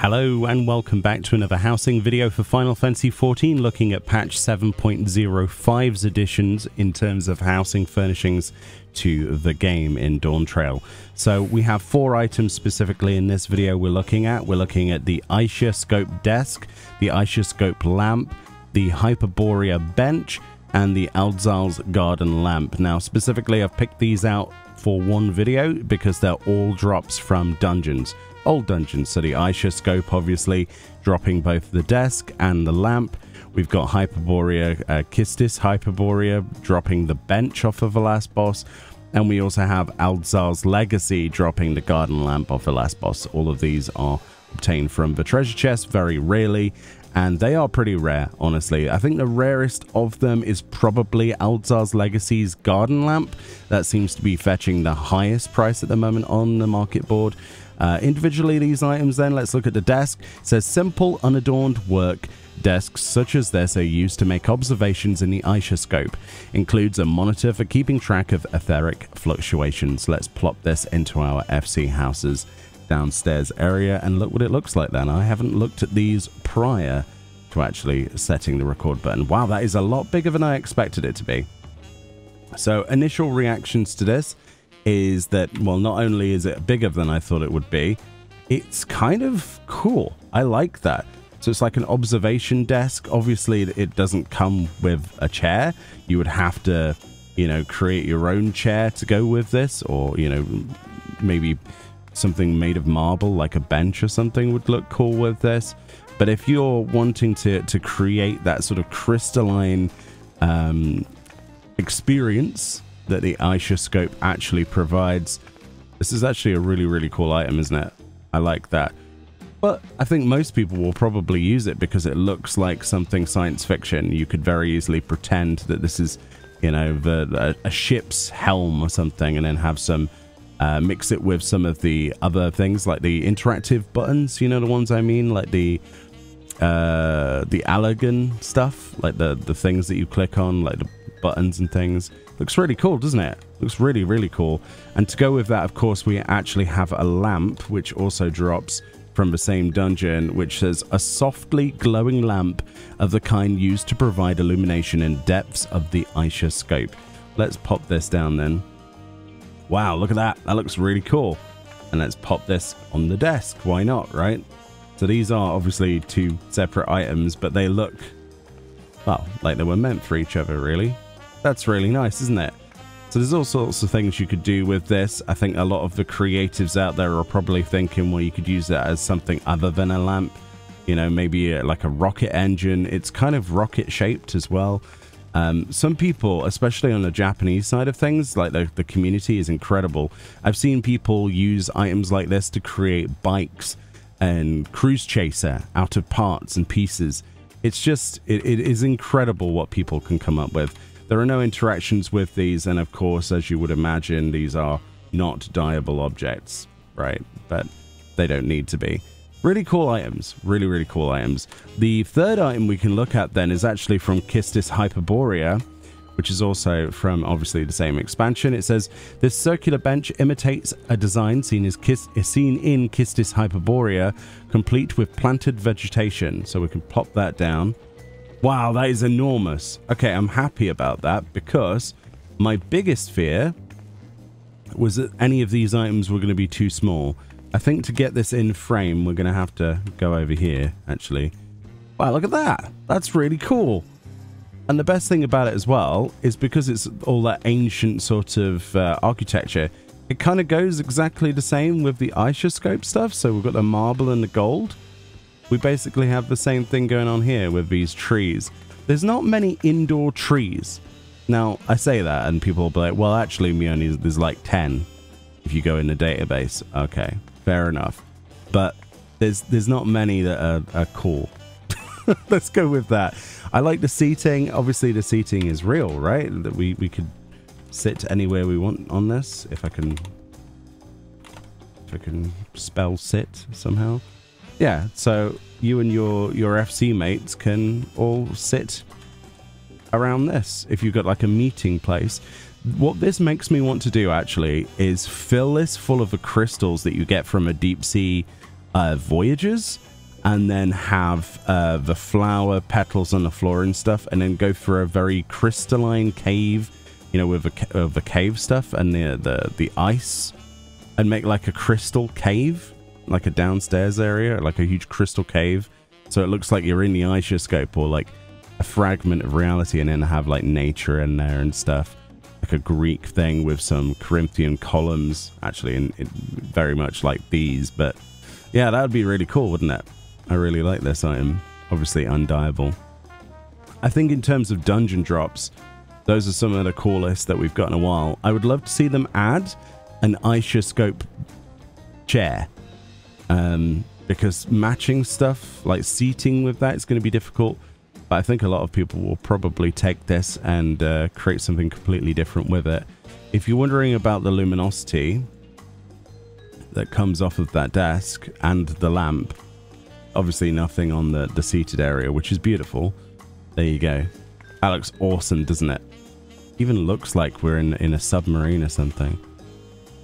Hello and welcome back to another housing video for Final Fantasy XIV, looking at patch 7.05's additions in terms of housing furnishings to the game in Dawntrail. So we have 4 items specifically in this video we're looking at. We're looking at the Aisha Scope Desk, the Aisha Scope Lamp, the Hyperborea Bench, and the Aldzal's Garden Lamp. Now specifically I've picked these out for one video because they're all drops from dungeons. Old dungeons. So the Aisha Scope obviously dropping both the desk and the lamp. We've got Hyperborea, Kistis Hyperborea dropping the bench off of the last boss. And we also have Aldzal's Legacy dropping the garden lamp off the last boss. All of these are obtained from the treasure chest very rarely, and they are pretty rare, honestly. I think the rarest of them is probably Aldzal's Legacy's garden lamp. That seems to be fetching the highest price at the moment on the market board. Individually, these items then, let's look at the desk. It says simple, unadorned work. Desks such as this are used to make observations in the Aisha Scope. Includes a monitor for keeping track of etheric fluctuations. Let's plop this into our FC Houses downstairs area and look what it looks like then. I haven't looked at these prior to actually setting the record button. Wow, that is a lot bigger than I expected it to be. So initial reactions to this is that, well, not only is it bigger than I thought it would be, it's kind of cool. I like that. So it's like an observation desk. Obviously, it doesn't come with a chair. You would have to, you know, create your own chair to go with this, or, you know, maybe something made of marble, like a bench or something would look cool with this. But if you're wanting to create that sort of crystalline experience that the Aisha Scope actually provides, this is actually a really cool item, isn't it? I like that. But I think most people will probably use it because it looks like something science fiction. You could very easily pretend that this is, you know, a ship's helm or something, and then have some mix it with some of the other things like the interactive buttons, you know, the ones I mean, like the Allergan stuff, like the things that you click on, like the buttons and things. Looks really cool, doesn't it? Looks really cool. And to go with that, of course, we actually have a lamp, which also drops from the same dungeon, which says a softly glowing lamp of the kind used to provide illumination in depths of the Aisha Scope. Let's pop this down then. Wow, look at that. That looks really cool. And let's pop this on the desk. Why not, right? So these are obviously 2 separate items, but they look, well, like they were meant for each other, really. That's really nice, isn't it? So there's all sorts of things you could do with this. I think a lot of the creatives out there are probably thinking, well, you could use that as something other than a lamp. You know, maybe like a rocket engine. It's kind of rocket shaped as well. Some people, especially on the Japanese side of things, like the community is incredible. I've seen people use items like this to create bikes and cruise chaser out of parts and pieces. It's just, it is incredible what people can come up with. There are no interactions with these, and of course, as you would imagine, these are not dyeable objects, right? But they don't need to be. Really cool items. Really cool items. The third item we can look at then is actually from Kistis Hyperborea, which is also from obviously the same expansion. It says, this circular bench imitates a design seen in Kistis Hyperborea, complete with planted vegetation. So we can plop that down. Wow, that is enormous. Okay, I'm happy about that because my biggest fear was that any of these items were going to be too small. I think to get this in frame, we're going to have to go over here, actually. Wow, look at that. That's really cool. And the best thing about it as well is because it's all that ancient sort of architecture, it kind of goes exactly the same with the Aisha Scope stuff. So we've got the marble and the gold. We basically have the same thing going on here with these trees. There's not many indoor trees. Now, I say that and people will be like, well, actually, Meoni, there's like 10 if you go in the database. Okay, fair enough. But there's not many that are cool. Let's go with that. I like the seating. Obviously, the seating is real, right? That we could sit anywhere we want on this. If I can spell sit somehow. Yeah, so you and your FC mates can all sit around this if you've got like a meeting place. What this makes me want to do actually is fill this full of the crystals that you get from a deep sea voyages and then have the flower petals on the floor and stuff, and then go through a very crystalline cave, you know, with the cave stuff and the ice, and make like a crystal cave, like a downstairs area, like a huge crystal cave, so it looks like you're in the Isoscope or like a fragment of reality, and then have like nature in there and stuff, like a Greek thing with some Corinthian columns, actually, and very much like these. But yeah, that would be really cool, wouldn't it? I really like this item. Obviously undieable. I think in terms of dungeon drops, those are some of the coolest that we've got in a while. I would love to see them add an Isoscope chair, because matching stuff like seating with that is going to be difficult. But I think a lot of people will probably take this and create something completely different with it. If you're wondering about the luminosity that comes off of that desk and the lamp, obviously nothing on the seated area, which is beautiful. There you go. That looks awesome, doesn't it? Even looks like we're in a submarine or something.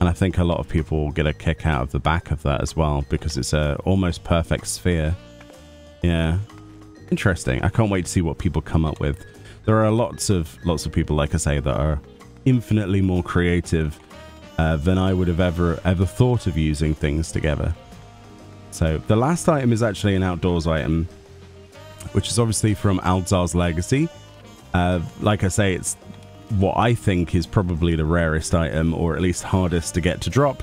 And I think a lot of people will get a kick out of the back of that as well, because it's a almost perfect sphere. Yeah. Interesting. I can't wait to see what people come up with. There are lots of people, like I say, that are infinitely more creative than I would have ever thought of using things together. So the last item is actually an outdoors item, which is obviously from Aldzar's Legacy. Like I say, it's what I think is probably the rarest item, or at least hardest to get to drop,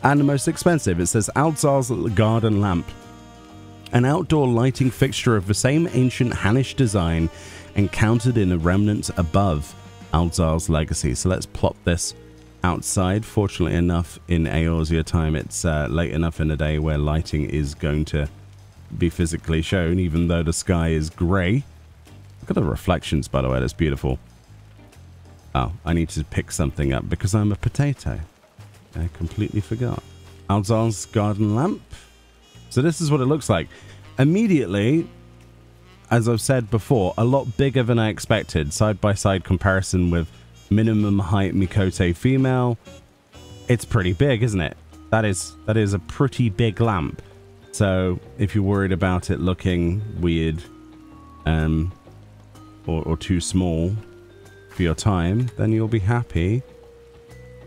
and the most expensive. It says Aldzar's Garden Lamp. An outdoor lighting fixture of the same ancient Hannish design encountered in the remnants above Aldzar's Legacy. So let's plop this outside. Fortunately enough, in Eorzea time, it's late enough in the day where lighting is going to be physically shown, even though the sky is grey. Look at the reflections, by the way. That's beautiful. Oh, I need to pick something up because I'm a potato. I completely forgot. Aldzar's Garden Lamp. So this is what it looks like. Immediately, as I've said before, a lot bigger than I expected. Side-by-side comparison with minimum height Mikote female. It's pretty big, isn't it? That is a pretty big lamp. So if you're worried about it looking weird or too small for your time, then you'll be happy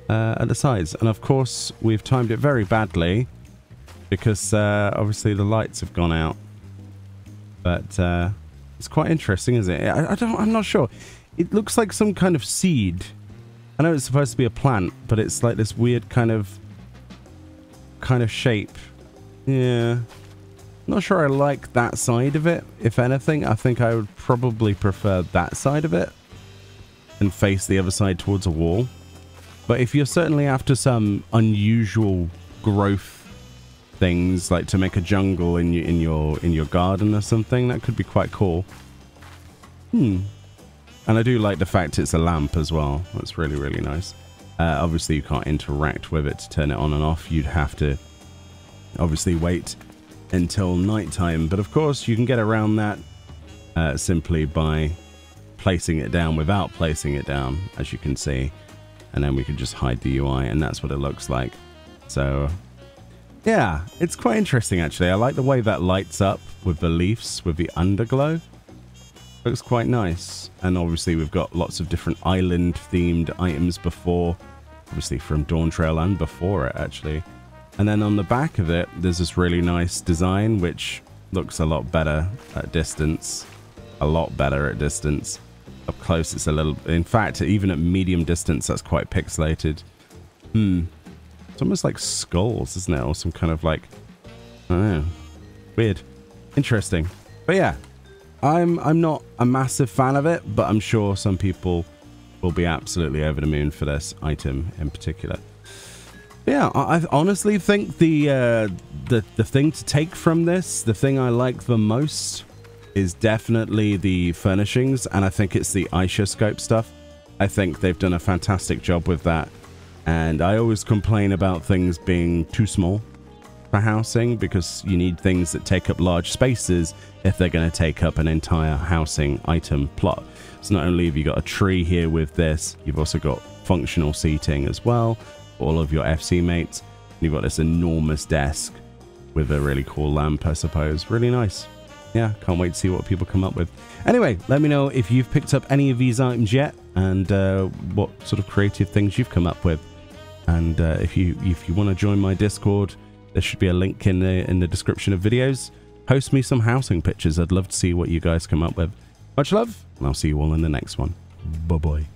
at the sides. And of course, we've timed it very badly, because obviously the lights have gone out. But it's quite interesting, isn't it? I'm not sure. It looks like some kind of seed. I know it's supposed to be a plant, but it's like this weird kind of shape. Yeah. Not sure I like that side of it. If anything, I think I would probably prefer that side of it and face the other side towards a wall. But if you're certainly after some unusual growth things, like to make a jungle in your garden or something, that could be quite cool. And I do like the fact it's a lamp as well. That's really, really nice. Obviously you can't interact with it to turn it on and off. You'd have to obviously wait until nighttime, but of course you can get around that simply by placing it down without placing it down, as you can see, and then we can just hide the UI, and that's what it looks like. So yeah, it's quite interesting actually. I like the way that lights up with the leaves, with the underglow. Looks quite nice. And obviously we've got lots of different island themed items before, obviously from Dawntrail and before it actually. And then on the back of it, there's this really nice design, which looks a lot better at distance. A lot better at distance. Up close, it's a little... In fact, even at medium distance, that's quite pixelated. It's almost like skulls, isn't it? Or some kind of like... I don't know. Weird. Interesting. But yeah, I'm not a massive fan of it, but I'm sure some people will be absolutely over the moon for this item in particular. Yeah, I honestly think the thing to take from this, the thing I like the most, is definitely the furnishings, and I think it's the Isoscope stuff. I think they've done a fantastic job with that, and I always complain about things being too small for housing, because you need things that take up large spaces if they're going to take up an entire housing item plot. So not only have you got a tree here with this, you've also got functional seating as well, all of your FC mates. You've got this enormous desk with a really cool lamp, I suppose. Really nice. Yeah, can't wait to see what people come up with. Anyway, let me know if you've picked up any of these items yet, and what sort of creative things you've come up with. And if you want to join my Discord, there should be a link in the description of videos. Post me some housing pictures. I'd love to see what you guys come up with. Much love, and I'll see you all in the next one. Bye-bye.